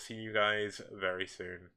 see you guys very soon.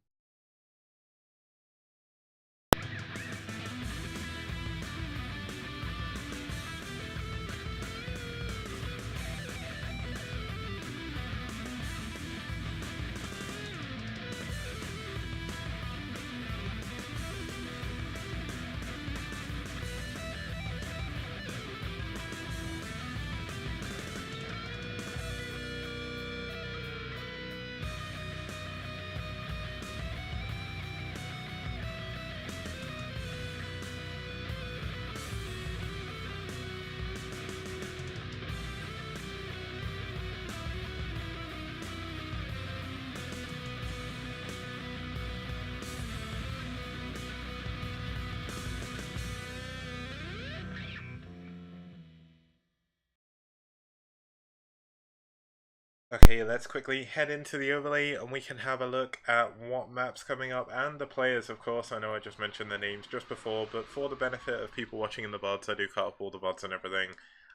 Okay, let's quickly head into the overlay and we can have a look at what map's coming up and the players, of course. I know I just mentioned the names just before, but for the benefit of people watching in the VODs, I do cut up all the VODs and everything.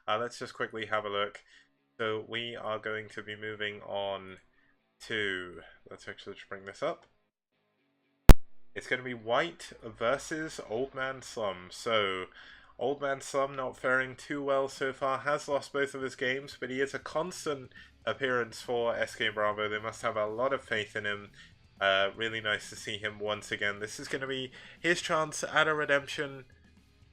Let's just quickly have a look. So we are going to be moving on to, let's actually just bring this up. It's going to be White versus OldManSlum. So OldManSlum not faring too well so far, has lost both of his games, but he is a constant appearance for SK Bravo. They must have a lot of faith in him. Really nice to see him once again. This is going to be his chance at a redemption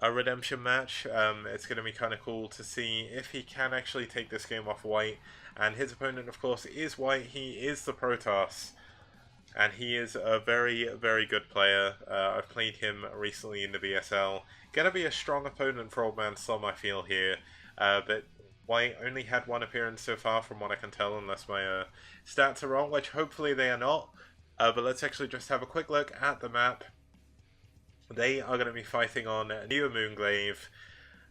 match. It's going to be kind of cool to see if he can actually take this game off White. And his opponent, of course, is White. He is the Protoss. And he is a very, very good player. I've played him recently in the BSL. Gonna be a strong opponent for OldManSlum, I feel, here. But White only had one appearance so far, from what I can tell, unless my stats are wrong, which hopefully they are not. But let's actually just have a quick look at the map. They are going to be fighting on Neo Glaive.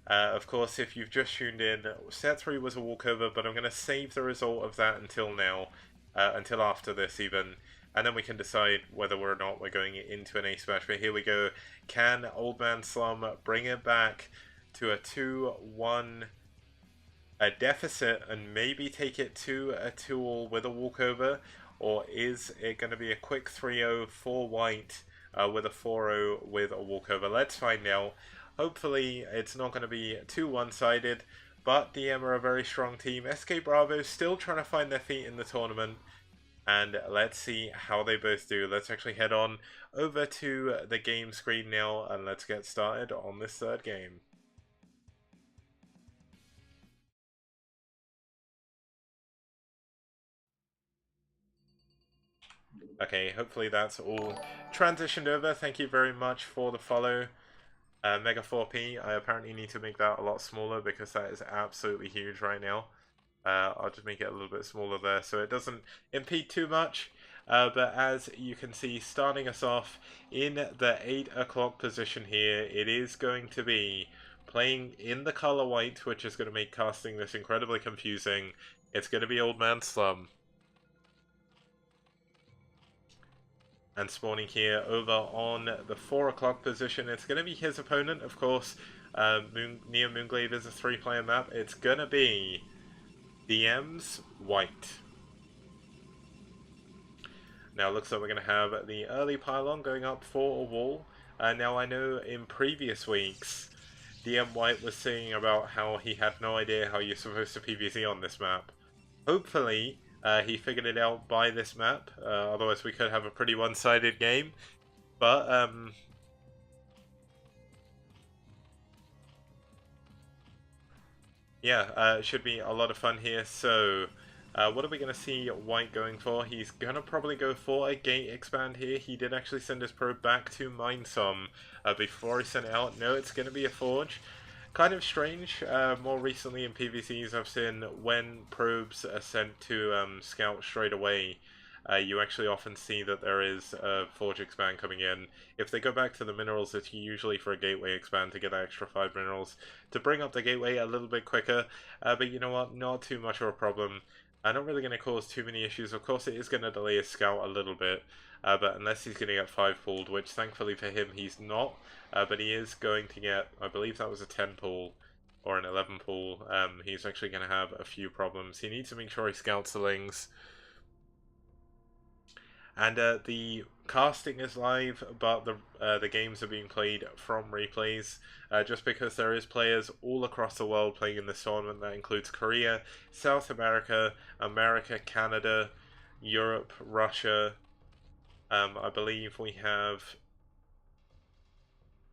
Of course, if you've just tuned in, set 3 was a walkover, but I'm going to save the result of that until now, until after this even. And then we can decide whether or not we're going into an ace match. But here we go. Can OldManSlum bring it back to a 2-1 deficit and maybe take it to a 2-all with a walkover? Or is it going to be a quick 3-0 for White with a 4-0 with a walkover? Let's find out. Hopefully it's not going to be too one-sided. But DM are a very strong team. SK Bravo still trying to find their feet in the tournament. And let's see how they both do. Let's actually head on over to the game screen now and let's get started on this third game. Okay, hopefully that's all transitioned over. Thank you very much for the follow. Mega 4P, I apparently need to make that a lot smaller because that is absolutely huge right now. I'll just make it a little bit smaller there so it doesn't impede too much. But as you can see, starting us off in the 8 o'clock position here, it is going to be playing in the color White, which is going to make casting this incredibly confusing. It's going to be OldManSlum. And spawning here over on the 4 o'clock position, it's going to be his opponent, of course. Neo Moonglaive is a 3-player map. It's going to be DM's White. Now it looks like we're going to have the early pylon going up for a wall. Now I know in previous weeks, DM White was saying about how he had no idea how you're supposed to PvZ on this map. Hopefully, he figured it out by this map. Otherwise we could have a pretty one-sided game. But, yeah, it should be a lot of fun here. So, what are we going to see White going for? He's going to probably go for a gate expand here. He did actually send his probe back to mine some before he sent it out. No, it's going to be a forge. Kind of strange. More recently in PvCs, I've seen when probes are sent to scout straight away, you actually often see that there is a forge expand coming in. If they go back to the minerals, it's usually for a gateway expand to get that extra 5 minerals to bring up the gateway a little bit quicker. But you know what? Not too much of a problem. Not really going to cause too many issues. Of course, it is going to delay his scout a little bit. But unless he's going to get 5 pulled, which thankfully for him he's not. But he is going to get, I believe that was a 10 pull or an 11 pull. He's actually going to have a few problems. He needs to make sure he scouts the lings. And the casting is live, but the games are being played from replays. Just because there is players all across the world playing in this tournament. That includes Korea, South America, America, Canada, Europe, Russia. I believe we have.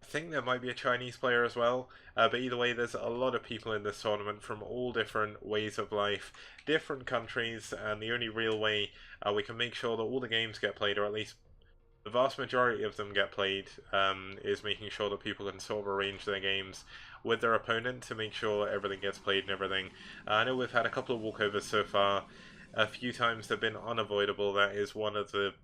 I think there might be a Chinese player as well, but either way, there's a lot of people in this tournament from all different ways of life, different countries, and the only real way we can make sure that all the games get played, or at least the vast majority of them get played, is making sure that people can sort of arrange their games with their opponent to make sure everything gets played and everything. I know we've had a couple of walkovers so far. A few times they've been unavoidable. That is one of the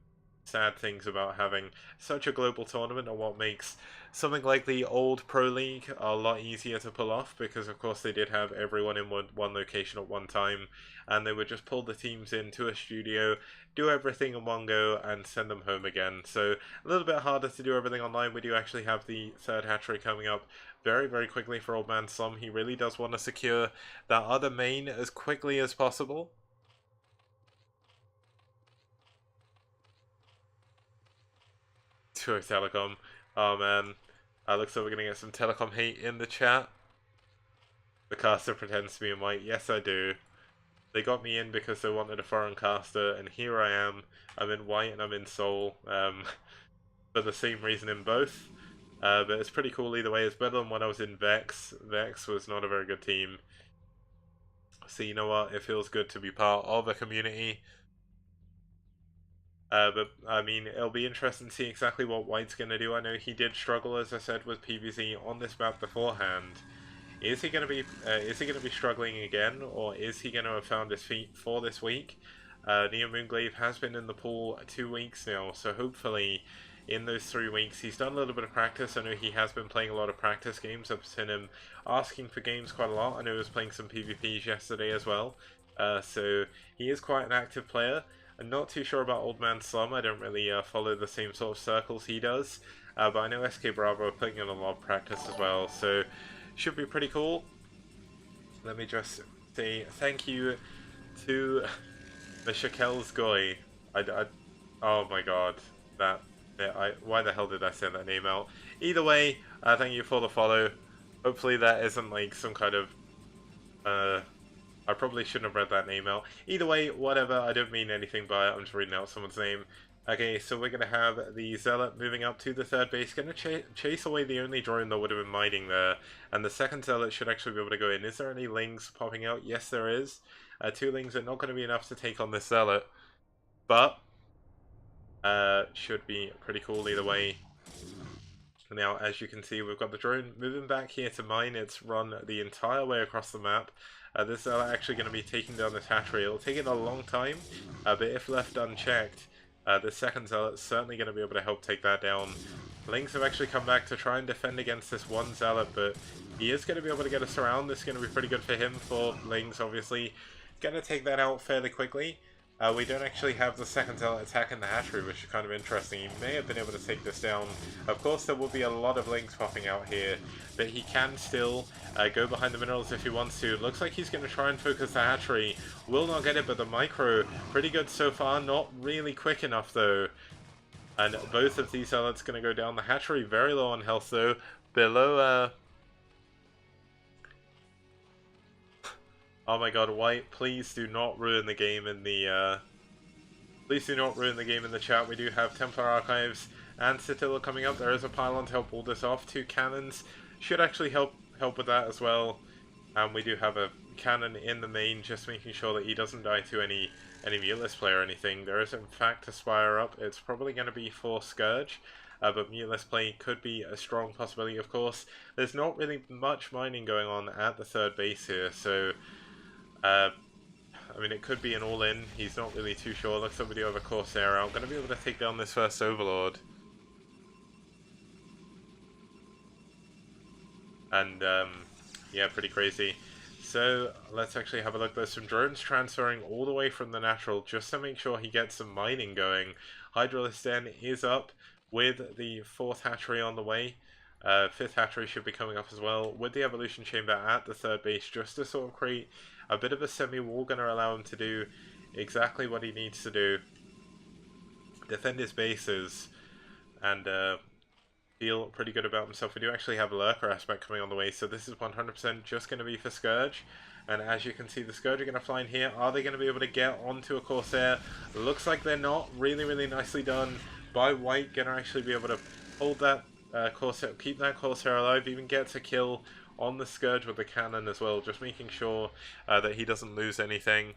sad things about having such a global tournament, and what makes something like the old Pro League a lot easier to pull off, because of course they did have everyone in one location at one time, and they would just pull the teams into a studio, do everything in one go, and send them home again. So a little bit harder to do everything online. We do actually have the third hatchery coming up very, very quickly for OldManSlum. He really does want to secure that other main as quickly as possible. To Telecom. Oh man. Looks like we're gonna get some Telecom hate in the chat. The caster pretends to be in white. Yes, I do. They got me in because they wanted a foreign caster, and here I am. I'm in white and I'm in soul. For the same reason in both. But it's pretty cool either way. It's better than when I was in Vex. Vex was not a very good team. So you know what? It feels good to be part of a community. But I mean, it'll be interesting to see exactly what White's going to do. I know he did struggle, as I said, with PvZ on this map beforehand. Is he going to be struggling again, or is he going to have found his feet for this week? Neo Moon Glaive has been in the pool 2 weeks now, so hopefully in those 3 weeks he's done a little bit of practice. I know he has been playing a lot of practice games. I've seen him asking for games quite a lot. I know he was playing some PvPs yesterday as well. So he is quite an active player. I'm not too sure about OldManSlum. I don't really follow the same sort of circles he does. But I know SK Bravo are putting in a lot of practice as well, so should be pretty cool. Let me just say thank you to the Shakel's Goy. Oh my god, why the hell did I send that name out? Either way, thank you for the follow. Hopefully that isn't like some kind of I probably shouldn't have read that name out. Either way, whatever, I don't mean anything by it, I'm just reading out someone's name. Okay, so we're going to have the Zealot moving up to the third base, going to chase away the only drone that would have been mining there, and the second Zealot should actually be able to go in. Is there any Lings popping out? Yes, there is. 2 Lings are not going to be enough to take on this Zealot, but should be pretty cool either way. Now, as you can see, we've got the drone moving back here to mine. It's run the entire way across the map. This is actually going to be taking down this hatchery. It'll take it a long time, but if left unchecked, the second Zealot's certainly going to be able to help take that down. Lynx have actually come back to try and defend against this one Zealot, but he is going to be able to get us around. This is going to be pretty good for him, for Lynx, obviously. Going to take that out fairly quickly. We don't actually have the second Zealot attacking the hatchery, which is kind of interesting. He may have been able to take this down. Of course, there will be a lot of Lynx popping out here, but he can still go behind the minerals if he wants to. Looks like he's going to try and focus the hatchery. Will not get it, but the micro, pretty good so far. Not really quick enough, though. And both of these Zealots going to go down. The hatchery very low on health, though. Below, oh my god, White, please do not ruin the game in the, please do not ruin the game in the chat. We do have Templar Archives and Citilla coming up. There is a pylon to help pull this off. 2 cannons should actually help with that as well. And we do have a cannon in the main, just making sure that he doesn't die to any Muteless player or anything. There is in fact a Spire up. It's probably going to be for Scourge. But Muteless play could be a strong possibility, of course. There's not really much mining going on at the third base here, so I mean, it could be an all-in. He's not really too sure. Looks like we do have a Corsair out. Going to be able to take down this first Overlord. And, yeah, pretty crazy. So, let's actually have a look. There's some drones transferring all the way from the natural just to make sure he gets some mining going. Hydralisk Den is up with the 4th hatchery on the way. 5th hatchery should be coming up as well with the evolution chamber at the third base, just to sort of create a bit of a semi-wall, going to allow him to do exactly what he needs to do. defend his bases, and feel pretty good about himself. We do actually have a Lurker aspect coming on the way, so this is 100% just going to be for Scourge. And as you can see, the Scourge are going to fly in here. Are they going to be able to get onto a Corsair? Looks like they're not. Really, really nicely done by White. Going to actually be able to hold that Corsair, keep that Corsair alive, even gets a kill on the Scourge with the cannon as well, just making sure that he doesn't lose anything.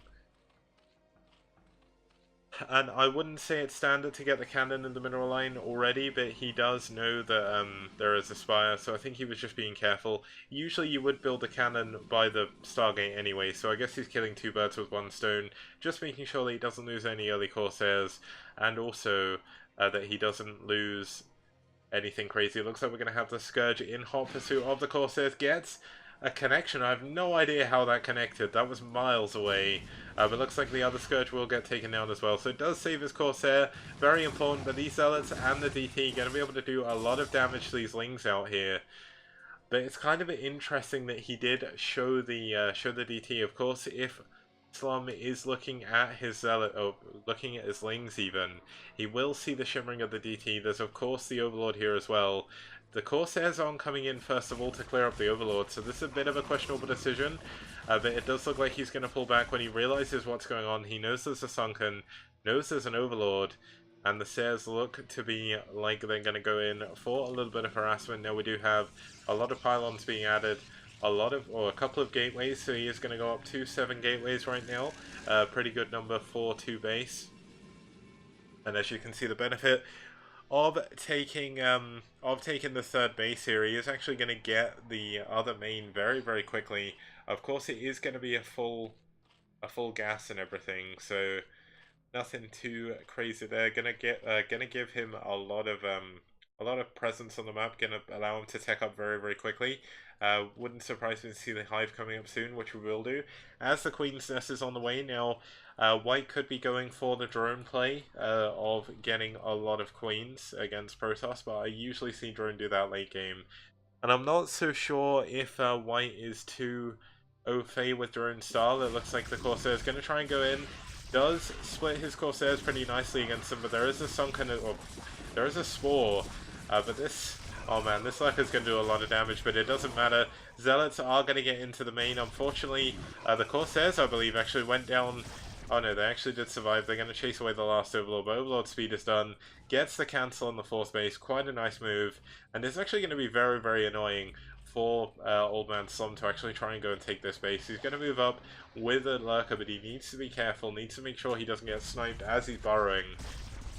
And I wouldn't say it's standard to get the cannon in the mineral line already, but he does know that there is a spire, so I think he was just being careful. Usually you would build a cannon by the Stargate anyway, so I guess he's killing two birds with one stone, just making sure that he doesn't lose any early Corsairs, and also that he doesn't lose anything crazy. It looks like we're going to have the Scourge in hot pursuit of the Corsairs. Gets a connection. I have no idea how that connected. That was miles away. But it looks like the other Scourge will get taken down as well. So it does save his Corsair. Very important. But these Zealots and the DT are going to be able to do a lot of damage to these Lings out here. But it's kind of interesting that he did show the DT. Of course, if Slum is looking at his Zealot, or looking at his Lings even, he will see the shimmering of the DT. There's of course the Overlord here as well. The Corsairs aren't coming in first of all to clear up the Overlord, so this is a bit of a questionable decision. But it does look like he's going to pull back when he realizes what's going on. He knows there's a Sunken, knows there's an Overlord, and the Sayers look to be like they're going to go in for a little bit of harassment. Now we do have a lot of pylons being added, a couple of gateways, so he is going to go up to 7 gateways right now. Pretty good number for 2 base. And as you can see, the benefit of taking the third base here, he is actually going to get the other main very, very quickly. Of course, it is going to be a full gas and everything, so nothing too crazy there. Gonna give him a lot of presence on the map. Gonna allow him to tech up very, very quickly. Wouldn't surprise me to see the Hive coming up soon, which we will do. As the Queen's Nest is on the way now, White could be going for the drone play of getting a lot of queens against Protoss, but I usually see drone do that late game. And I'm not so sure if White is too au fait with drone style. It looks like the Corsair is going to try and go in. Does split his Corsairs pretty nicely against them, but there is a Sunken, or there is a Spore, but this, oh man, this Lurker's going to do a lot of damage, but it doesn't matter. Zealots are going to get into the main. Unfortunately, the Corsairs, I believe, actually went down. Oh no, they actually did survive. They're going to chase away the last Overlord, but Overlord speed is done. Gets the cancel on the 4th base, quite a nice move, and it's actually going to be very, very annoying for OldManSlum to actually try and go and take this base. He's going to move up with a Lurker, but he needs to be careful, needs to make sure he doesn't get sniped as he's burrowing.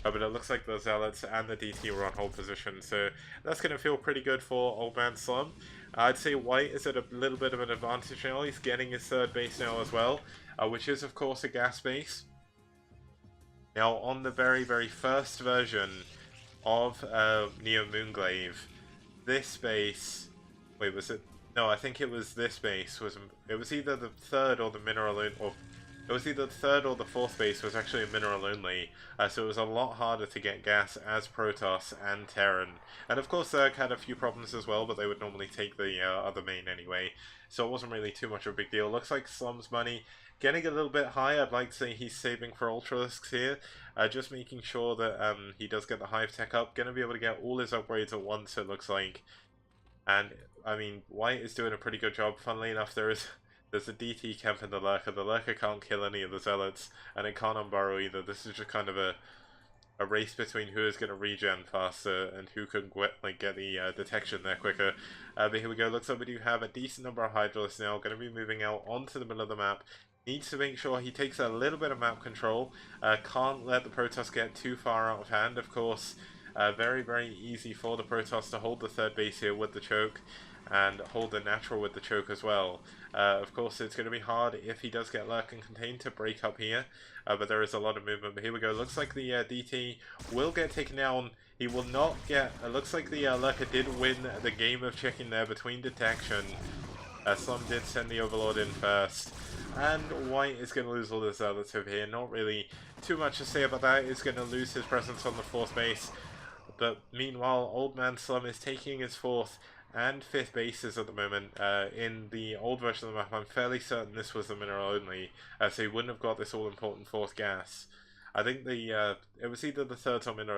But it looks like the Zealots and the DT were on hold position, so that's going to feel pretty good for OldManSlum. I'd say White is at a little bit of an advantage now. He's getting his 3rd base now as well, which is of course a gas base. Now on the very, very first version of Neo Moonglaive, this base... Wait, was it? No, I think it was this base. It was either the 3rd or the mineral, or it was either the 3rd or the 4th base was actually a mineral only. So it was a lot harder to get gas as Protoss and Terran. And of course, Zerg had a few problems as well, but they would normally take the other main anyway. So it wasn't really too much of a big deal. Looks like Slum's money getting a little bit high. I'd like to say he's saving for Ultralisks here. Just making sure that he does get the Hive tech up. Going to be able to get all his upgrades at once, it looks like. And, I mean, White is doing a pretty good job. Funnily enough, there's a DT camp in the Lurker. The Lurker can't kill any of the Zealots, and it can't unburrow either. This is just kind of a race between who is going to regen faster and who can get the detection there quicker. But here we go. Looks like we do have a decent number of Hydralisks now. Going to be moving out onto the middle of the map. Needs to make sure he takes a little bit of map control. Can't let the Protoss get too far out of hand, of course. Very, very easy for the Protoss to hold the 3rd base here with the choke, and hold the natural with the choke as well. Of course, it's going to be hard if he does get Lurk and Contain to break up here, but there is a lot of movement. But here we go. Looks like the DT will get taken down. He will not get... It looks like the Lurker did win the game of checking there between detection. Slum did send the Overlord in first. And White is going to lose all the Zealots over here. Not really too much to say about that. He's going to lose his presence on the 4th base. But meanwhile, OldManSlum is taking his 4th and 5th bases at the moment. In the old version of the map, I'm fairly certain this was the mineral only, so he wouldn't have got this all-important 4th gas. I think it was either the third time in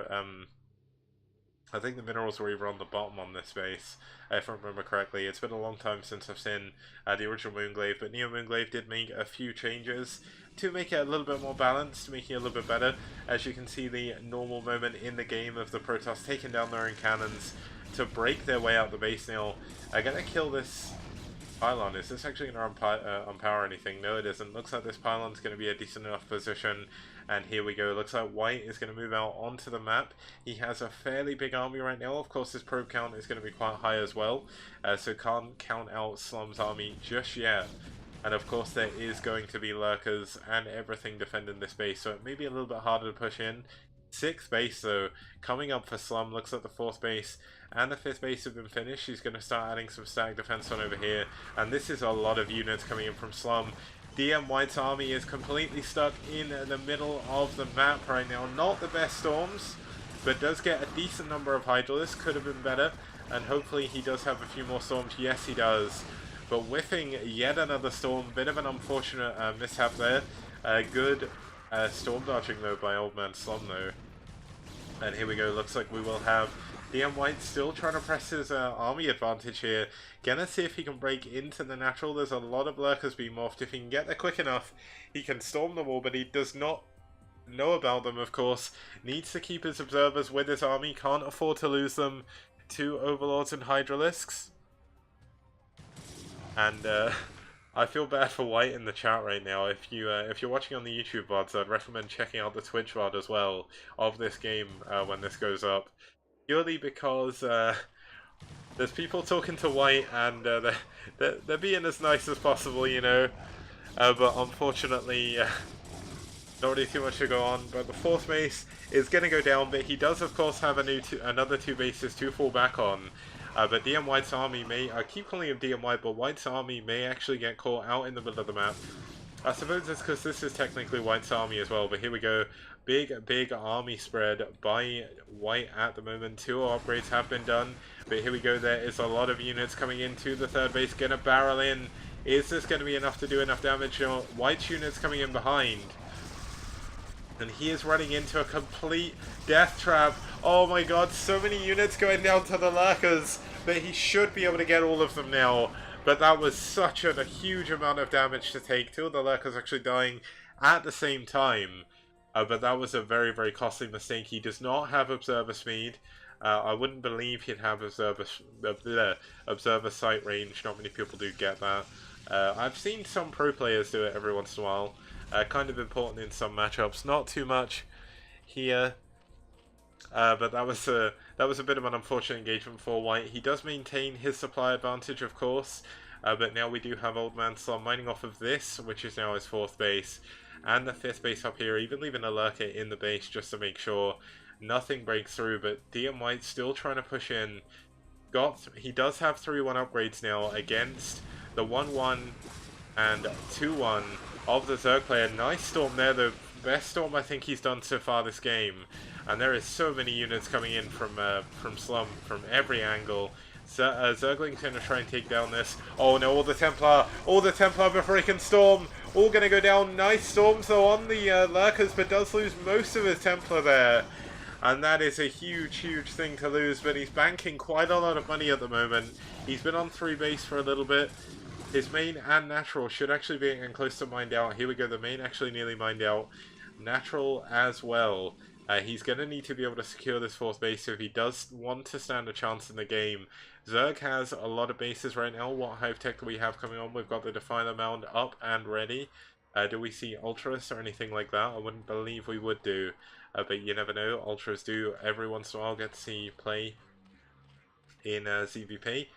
I think the minerals were either on the bottom on this base, if I remember correctly. It's been a long time since I've seen the original Moonglaive, but Neo Moonglaive did make a few changes to make it a little bit more balanced, making it a little bit better. As you can see, the normal moment in the game of the Protoss taking down their own cannons to break their way out the base now. I'm gonna kill this pylon. Is this actually going to unpower anything? No, it isn't. Looks like this pylon's going to be a decent enough position. And here we go. Looks like White is going to move out onto the map. He has a fairly big army right now. Of course, his probe count is going to be quite high as well. So can't count out Slum's army just yet. And of course, there is going to be lurkers and everything defending this base. So it may be a little bit harder to push in. 6th base though, coming up for Slum. Looks like the 4th base and the 5th base have been finished. He's going to start adding some static defense on over here. And this is a lot of units coming in from Slum. DM White's army is completely stuck in the middle of the map right now. Not the best storms, but does get a decent number of Hydralisks. Could have been better. And hopefully he does have a few more storms. Yes, he does. But whiffing yet another storm. Bit of an unfortunate mishap there. Good storm dodging though by OldManSlum though. And here we go. Looks like we will have DM White still trying to press his army advantage here. Gonna see if he can break into the natural. There's a lot of lurkers being morphed. If he can get there quick enough, he can storm the wall, but he does not know about them, of course. Needs to keep his observers with his army. Can't afford to lose them to Overlords and Hydralisks. And I feel bad for White in the chat right now. If you're watching on the YouTube VODs, I'd recommend checking out the Twitch VOD as well of this game when this goes up. Purely because there's people talking to White and they're being as nice as possible, you know. But unfortunately, not really too much to go on. But the 4th base is going to go down, but he does of course have another 2 bases to fall back on. But DM White's army may, I keep calling him DM White, but White's army may actually get caught out in the middle of the map. I suppose it's because this is technically White's army as well, but here we go. Big army spread by White at the moment. 2 upgrades have been done, but here we go. There is a lot of units coming into the 3rd base, gonna barrel in. Is this going to be enough to do enough damage? You know, White's units coming in behind. And he is running into a complete death trap. Oh my god, so many units going down to the lurkers. But he should be able to get all of them now. But that was such a huge amount of damage to take. 2 of the lurkers actually dying at the same time. But that was a very, very costly mistake. He does not have observer speed. I wouldn't believe he'd have observer sight range. Not many people do get that. I've seen some pro players do it every once in a while. Kind of important in some matchups, not too much here. But that was a bit of an unfortunate engagement for White. He does maintain his supply advantage, of course, but now we do have OldManSlum mining off of this, which is now his 4th base, and the 5th base up here, even leaving a lurker in the base just to make sure nothing breaks through. But DM White still trying to push in. He does have 3-1 upgrades now against the 1-1 and 2-1 of the Zerg player. Nice storm there, the best storm I think he's done so far this game. And there is so many units coming in from Slum from every angle. Zergling's going to try and take down this. Oh no, all the Templar before he can storm. All going to go down. Nice storms though on the lurkers, but does lose most of his Templar there. And that is a huge thing to lose, but he's banking quite a lot of money at the moment. He's been on 3 base for a little bit. His main and natural should actually be getting close to mined out. Here we go, the main actually nearly mined out. Natural as well. He's going to need to be able to secure this 4th base if he does want to stand a chance in the game. Zerg has a lot of bases right now. What hive tech do we have coming on? We've got the Defiler Mound up and ready. Do we see Ultras or anything like that? I wouldn't believe we would do. But you never know. Ultras do every once in a while get to see play in ZVP.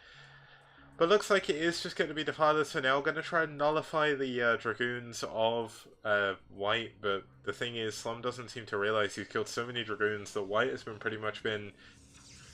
But looks like it is just going to be Defilers for now. Going to try and nullify the Dragoons of White, but the thing is, Slum doesn't seem to realize he's killed so many Dragoons that White has pretty much been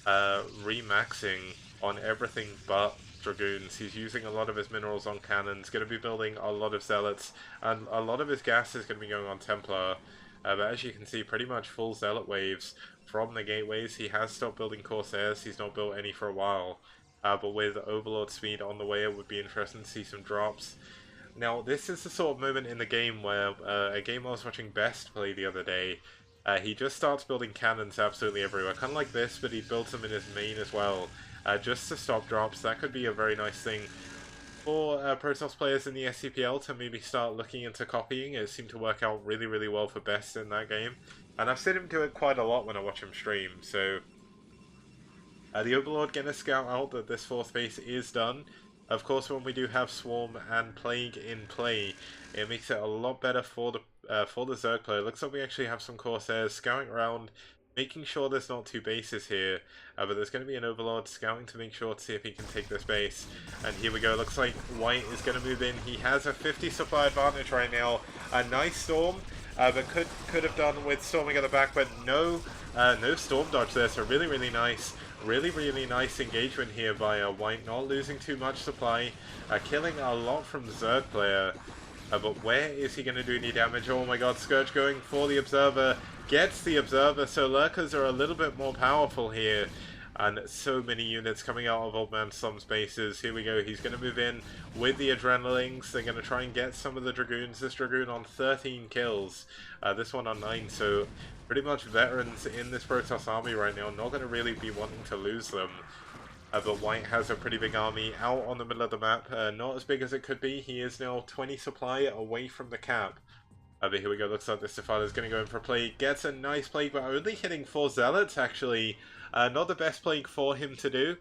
remaxing on everything but Dragoons. He's using a lot of his minerals on cannons, going to be building a lot of Zealots, and a lot of his gas is going to be going on Templar. But as you can see, pretty much full Zealot waves from the gateways. He has stopped building Corsairs, he's not built any for a while. But with Overlord speed on the way, it would be interesting to see some drops. Now, this is the sort of moment in the game where a game I was watching Best play the other day, he just starts building cannons absolutely everywhere. Kind of like this, but he builds them in his main as well, just to stop drops. That could be a very nice thing for Protoss players in the STPL to maybe start looking into copying. It seemed to work out really, really well for Best in that game. And I've seen him do it quite a lot when I watch him stream, so... the Overlord getting a scout out that this 4th base is done. Of course, when we do have Swarm and Plague in play, it makes it a lot better for the Zerg player. Looks like we actually have some Corsairs scouting around, making sure there's not 2 bases here. But there's going to be an Overlord scouting to make sure to see if he can take this base. And here we go. Looks like White is going to move in. He has a 50 supply advantage right now. A nice Storm, but could have done with storming at the back, but no Storm dodge there. So really, really nice. Really, really nice engagement here by White, not losing too much supply, killing a lot from the Zerg player, but where is he going to do any damage? Oh my god, Scourge going for the Observer, gets the Observer, so Lurkers are a little bit more powerful here, and so many units coming out of OldManSlum's bases. Here we go, he's going to move in with the Adrenalings. They're going to try and get some of the Dragoons. This Dragoon on 13 kills, this one on 9, so pretty much veterans in this Protoss army right now, not going to really be wanting to lose them. But White has a pretty big army out on the middle of the map, not as big as it could be. He is now 20 supply away from the cap. But here we go, looks like this Defiler is going to go in for a Plague. Gets a nice Plague, but only hitting 4 Zealots actually. Not the best Plague for him to do.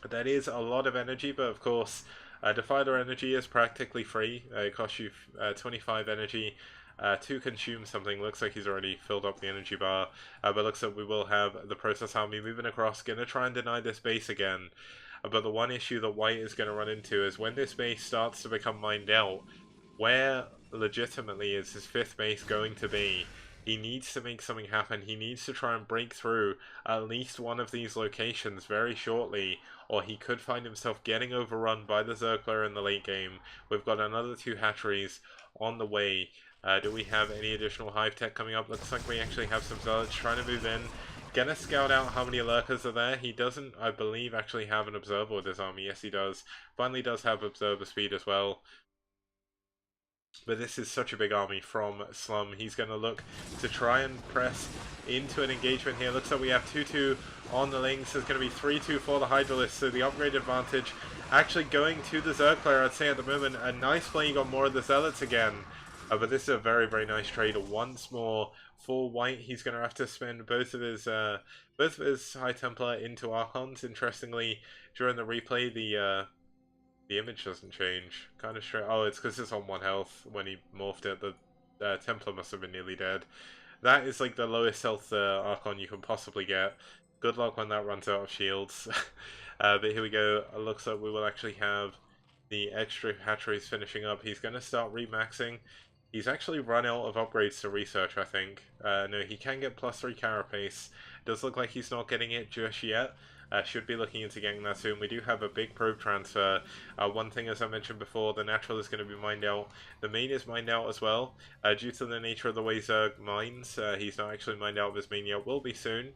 But that is a lot of energy, but of course, Defiler energy is practically free. It costs you 25 energy. To consume something. Looks like he's already filled up the energy bar, but looks like we will have the Protoss army moving across, gonna try and deny this base again. But the one issue that White is going to run into is when this base starts to become mined out, where legitimately is his 5th base going to be? He needs to make something happen. He needs to try and break through at least one of these locations very shortly, or he could find himself getting overrun by the Zerg player in the late game. We've got another 2 hatcheries on the way. Do we have any additional hive tech coming up? Looks like we actually have some Zealots trying to move in. Gonna scout out how many Lurkers are there. He doesn't, I believe, actually have an Observer with his army. Yes, he does. Finally does have Observer speed as well. But this is such a big army from Slum. He's going to look to try and press into an engagement here. Looks like we have 2-2 on the links. There's going to be 3-2 for the Hydralisk. So the upgrade advantage actually going to the Zerg player, I'd say, at the moment. A nice playing on more of the Zealots again. But this is a very, very nice trade. Once more for White, he's going to have to spend both of his High Templar into Archons. Interestingly, during the replay, the image doesn't change. Kind of straight. Oh, it's because it's on 1 health when he morphed it. The Templar must have been nearly dead. That is like the lowest health Archon you can possibly get. Good luck when that runs out of shields. But here we go. It looks like we will actually have the extra hatcheries finishing up. He's going to start remaxing. He's actually run out of upgrades to research, I think. No, he can get +3 carapace. Does look like he's not getting it just yet. Should be looking into getting that soon. We do have a big probe transfer. One thing, as I mentioned before, the natural is going to be mined out. The main is mined out as well. Due to the nature of the way Zerg mines, he's not actually mined out of his main yet. Will be soon.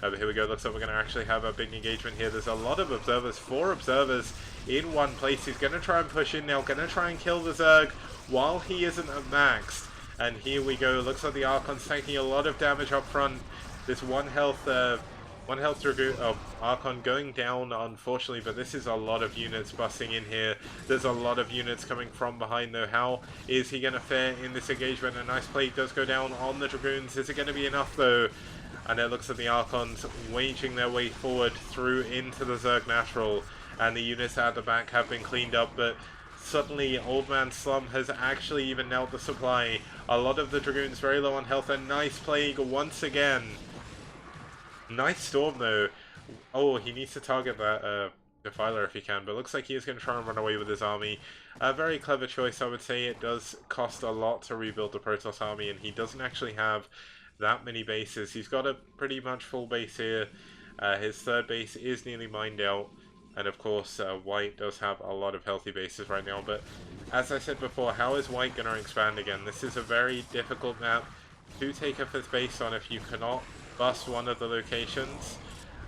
But here we go. Looks like we're going to actually have a big engagement here. There's a lot of observers. 4 observers in one place. He's going to try and push in now. Going to try and kill the Zerg while he isn't maxed. And here we go. Looks like the Archon's taking a lot of damage up front. This 1 health Dragoon, Archon going down, unfortunately, but this is a lot of units busting in here. There's a lot of units coming from behind, though. How is he going to fare in this engagement? A nice plate does go down on the Dragoons. Is it going to be enough, though? And it looks like the Archons waging their way forward through into the Zerg Natural. And the units at the back have been cleaned up, but suddenly OldManSlum has actually evened out the supply. A lot of the Dragoons very low on health. A nice Plague once again. Nice Storm, though. Oh, he needs to target that Defiler if he can, but looks like he is going to try and run away with his army. A very clever choice, I would say. It does cost a lot to rebuild the Protoss army, and he doesn't actually have that many bases. He's got a pretty much full base here. His 3rd base is nearly mined out, and of course White does have a lot of healthy bases right now, but as I said before, how is White going to expand again? This is a very difficult map to take a 5th base on if you cannot bust one of the locations.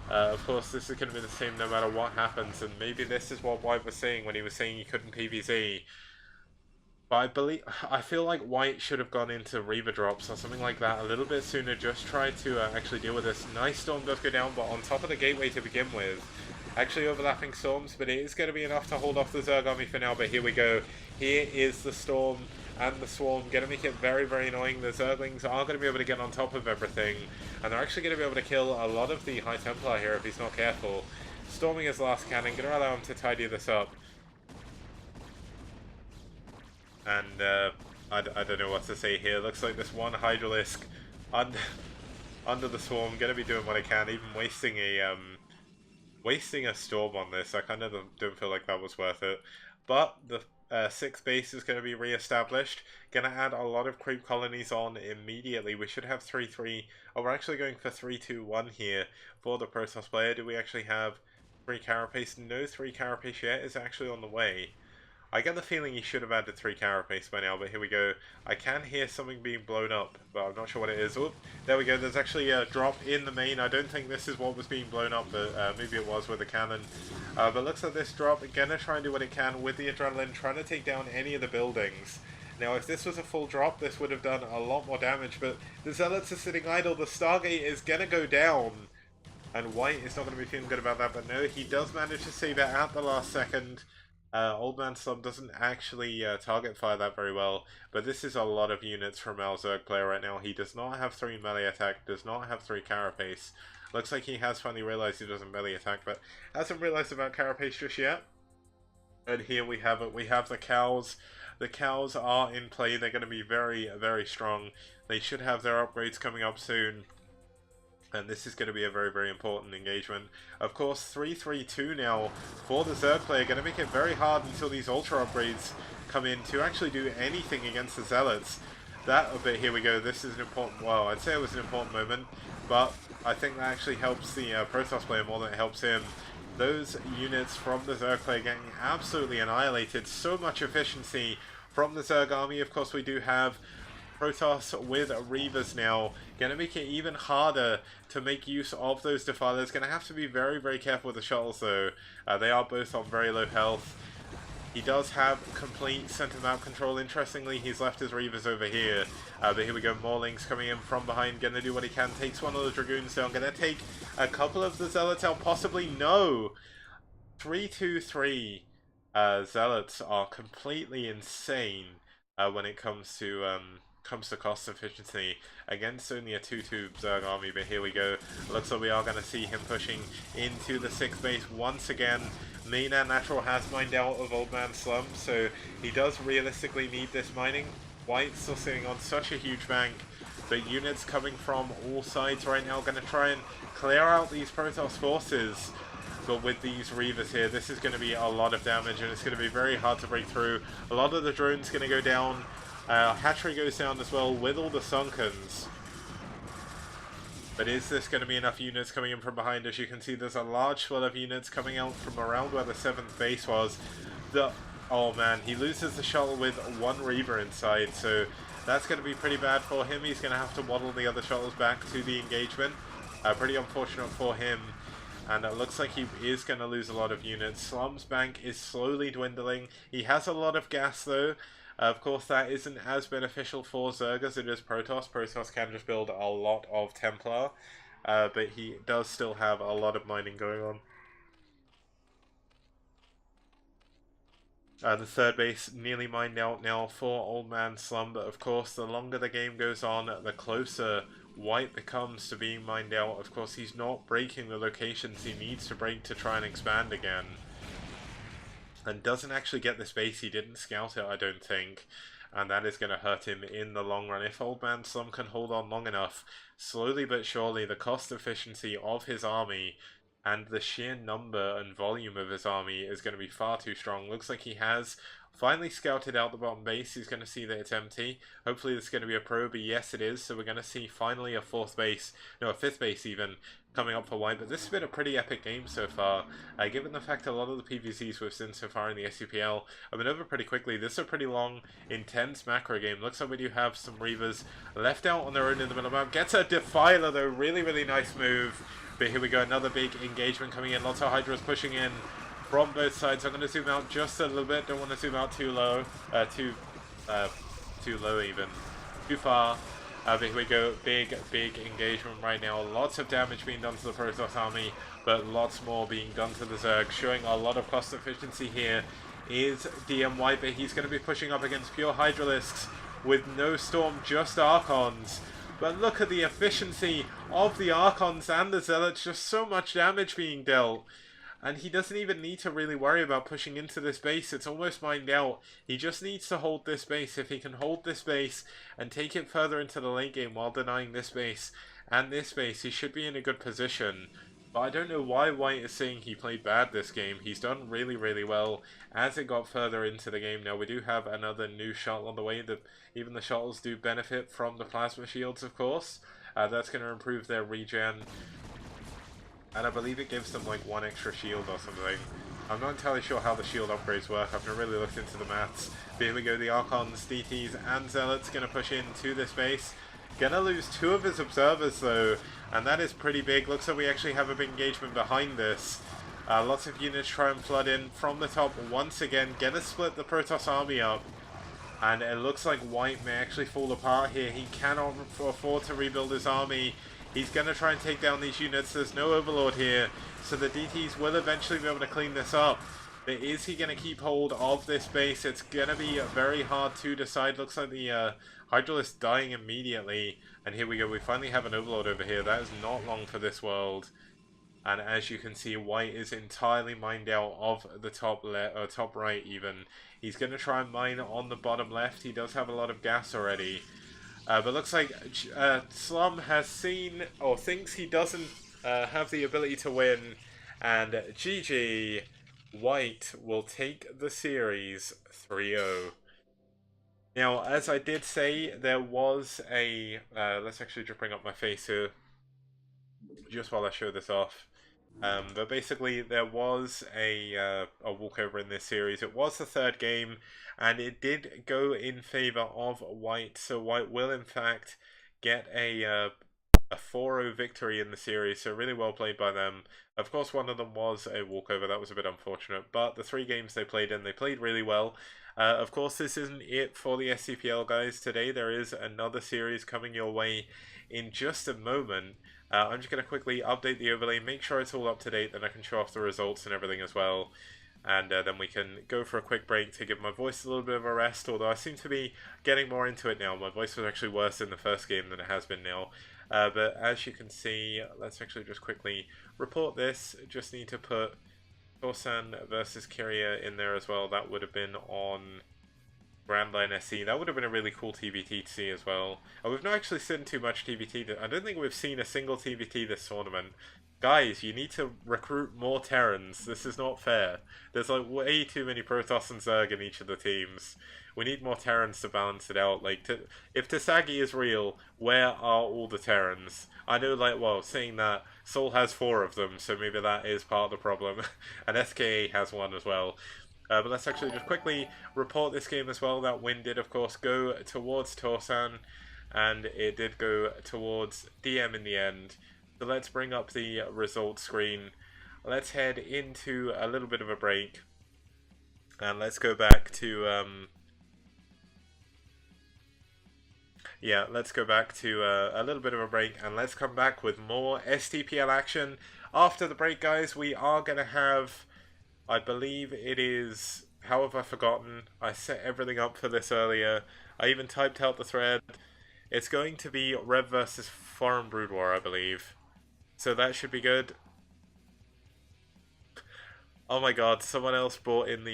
Of course, this is going to be the same no matter what happens, and maybe this is what White was saying when he was saying he couldn't PvZ. But I feel like White should have gone into Reaver drops or something like that a little bit sooner. Just try to actually deal with this. Nice storm does go down, but on top of the gateway to begin with. Actually overlapping storms, but it is going to be enough to hold off the Zerg army for now. But here we go. Here is the storm and the swarm. Going to make it very, very annoying. The Zerglings are going to be able to get on top of everything. And they're actually going to be able to kill a lot of the High Templar here if he's not careful. Storming his last cannon. Going to allow him to tidy this up. And I don't know what to say here. Looks like this one Hydralisk under the swarm. Going to be doing what I can. Even wasting a storm on this. I kind of don't feel like that was worth it. But the 6th base is going to be re-established. Going to add a lot of creep colonies on immediately. We should have 3-3. Oh, we're actually going for 3-2-1 here for the Protoss player. Do we actually have 3 Carapace? No 3 Carapace yet. It's actually on the way. I get the feeling he should have added 3 Carapace by now, but here we go. I can hear something being blown up, but I'm not sure what it is. Oop, there we go. There's actually a drop in the main. I don't think this is what was being blown up, but maybe it was with the cannon. But looks like this drop, gonna try and do what it can with the adrenaline, trying to take down any of the buildings. Now, if this was a full drop, this would have done a lot more damage, but the Zealots are sitting idle. The Stargate is gonna go down, and White is not going to be feeling good about that, but no, he does manage to save it at the last second. OldManSlum doesn't actually target fire that very well, but this is a lot of units from our Zerg player right now. He does not have 3 melee attack, does not have 3 Carapace. Looks like he has finally realized he doesn't melee attack, but hasn't realized about Carapace just yet. And here we have it. We have the cows. The cows are in play. They're going to be very, very strong. They should have their upgrades coming up soon. And this is going to be a very, very important engagement. Of course, 3-3-2 now for the Zerg player. Going to make it very hard until these Ultra upgrades come in to actually do anything against the Zealots. But here we go. This is an important, well, I'd say it was an important moment, but I think that actually helps the Protoss player more than it helps him. Those units from the Zerg player getting absolutely annihilated. So much efficiency from the Zerg army. Of course, we do have Protoss with Reavers now. Going to make it even harder to make use of those Defilers. Going to have to be very, very careful with the shuttles though. They are both on very low health. He does have complete center map control. Interestingly, he's left his Reavers over here. But here we go, Maulings coming in from behind. Going to do what he can. Takes one of the Dragoons down. Going to take a couple of the Zealots out. Possibly no. 3-2-3 Zealots are completely insane when it comes to cost efficiency against only a 2-2 Zerg army. But here we go. Looks like we are going to see him pushing into the 6th base once again. Main and Natural has mined out of OldManSlum, so he does realistically need this mining. White's still sitting on such a huge bank, but units coming from all sides right now going to try and clear out these Protoss forces. But with these Reavers here, this is going to be a lot of damage, and it's going to be very hard to break through. A lot of the drones going to go down. Hatchery goes down as well with all the Sunkens. But is this going to be enough units coming in from behind? As you can see, there's a large swell of units coming out from around where the 7th base was. Oh man, he loses the shuttle with 1 Reaver inside, so that's going to be pretty bad for him. He's going to have to waddle the other shuttles back to the engagement. Pretty unfortunate for him. And it looks like he is going to lose a lot of units. Slum's bank is slowly dwindling. He has a lot of gas though. Of course, that isn't as beneficial for Zerg as it is Protoss. Protoss can just build a lot of Templar, but he does still have a lot of mining going on. The 3rd base nearly mined out now for OldManSlum, but of course, the longer the game goes on, the closer White becomes to being mined out. Of course, he's not breaking the locations he needs to break to try and expand again. And doesn't actually get this base. He didn't scout it, I don't think. And that is going to hurt him in the long run. If OldManSlum can hold on long enough, slowly but surely, the cost efficiency of his army and the sheer number and volume of his army is going to be far too strong. Looks like he has finally scouted out the bottom base. He's going to see that it's empty. Hopefully this is going to be a probe. Yes, it is. So we're going to see finally a 4th base, no, a 5th base even, coming up for White. But this has been a pretty epic game so far, given the fact a lot of the PVCs we've seen so far in the STPL have been over pretty quickly. This is a pretty long, intense macro game. Looks like we do have some Reavers left out on their own in the middle map. Gets a Defiler though. Really, really nice move. But here we go, another big engagement coming in. Lots of Hydras pushing in from both sides. I'm going to zoom out just a little bit. Don't want to zoom out too low, too uh, too low even. Too far. But here we go. Big engagement right now. Lots of damage being done to the Protoss army, but lots more being done to the Zerg, showing a lot of cost efficiency here. Is DM White, but he's going to be pushing up against pure Hydralisks with no Storm, just Archons. But look at the efficiency of the Archons and the Zealots, just so much damage being dealt. And he doesn't even need to really worry about pushing into this base. It's almost mined out. He just needs to hold this base. If he can hold this base and take it further into the late game while denying this base and this base, he should be in a good position. But I don't know why White is saying he played bad this game. He's done really, really well as it got further into the game. Now, we do have another new shuttle on the way. Even the shuttles do benefit from the plasma shields, of course. That's going to improve their regen. And I believe it gives them like 1 extra shield or something. I'm not entirely sure how the shield upgrades work. I've not really looked into the maths. But here we go. The Archons, DTs, and Zealots going to push into this base. Gonna lose 2 of his observers though. And that is pretty big. Looks like we actually have a big engagement behind this. Lots of units try and flood in from the top once again. Gonna split the Protoss army up. And it looks like White may actually fall apart here. He cannot afford to rebuild his army. He's going to try and take down these units. There's no Overlord here, so the DTs will eventually be able to clean this up. But is he going to keep hold of this base? It's going to be very hard to decide. Looks like the Hydralisk dying immediately. And here we go. We finally have an Overlord over here. That is not long for this world. And as you can see, White is entirely mined out of the top right even. He's going to try and mine on the bottom left. He does have a lot of gas already. But looks like Slum has seen, or thinks he doesn't have the ability to win. And GG, White will take the series 3-0. Now, as I did say, there was a... let's actually just bring up my face here, just while I show this off. But basically, there was a walkover in this series. It was the 3rd game, and it did go in favor of White. So White will, in fact, get a 4-0 victory in the series. So really well played by them. Of course, one of them was a walkover. That was a bit unfortunate. But the 3 games they played in, they played really well. Of course, this isn't it for the STPL, guys. Today, there is another series coming your way in just a moment. I'm just going to quickly update the overlay, make sure it's all up to date, then I can show off the results and everything as well. And then we can go for a quick break to give my voice a little bit of a rest, although I seem to be getting more into it now. My voice was actually worse in the first game than it has been now. But as you can see, let's actually just quickly report this. Just need to put Torsan versus Kyria in there as well. That would have been on Grand Line SC. That would have been a really cool TVT to see as well. We've not actually seen too much TVT. I don't think we've seen a single TVT this tournament. Guys, you need to recruit more Terrans. This is not fair. There's like way too many Protoss and Zerg in each of the teams. We need more Terrans to balance it out. Like, if Tasagi is real, where are all the Terrans? I know, like, well, saying that, Seoul has 4 of them, so maybe that is part of the problem. And SKA has 1 as well. But let's actually just quickly report this game as well. That win did, of course, go towards Torsan, and it did go towards DM in the end. So let's bring up the results screen. Let's head into a little bit of a break, and let's go back to let's go back to a little bit of a break, and let's come back with more STPL action. After the break, guys, we are going to have, I believe it is, how have I forgotten? I set everything up for this earlier. I even typed out the thread. It's going to be Rev versus Foreign Brood War, I believe. So that should be good. Oh my god, someone else brought in the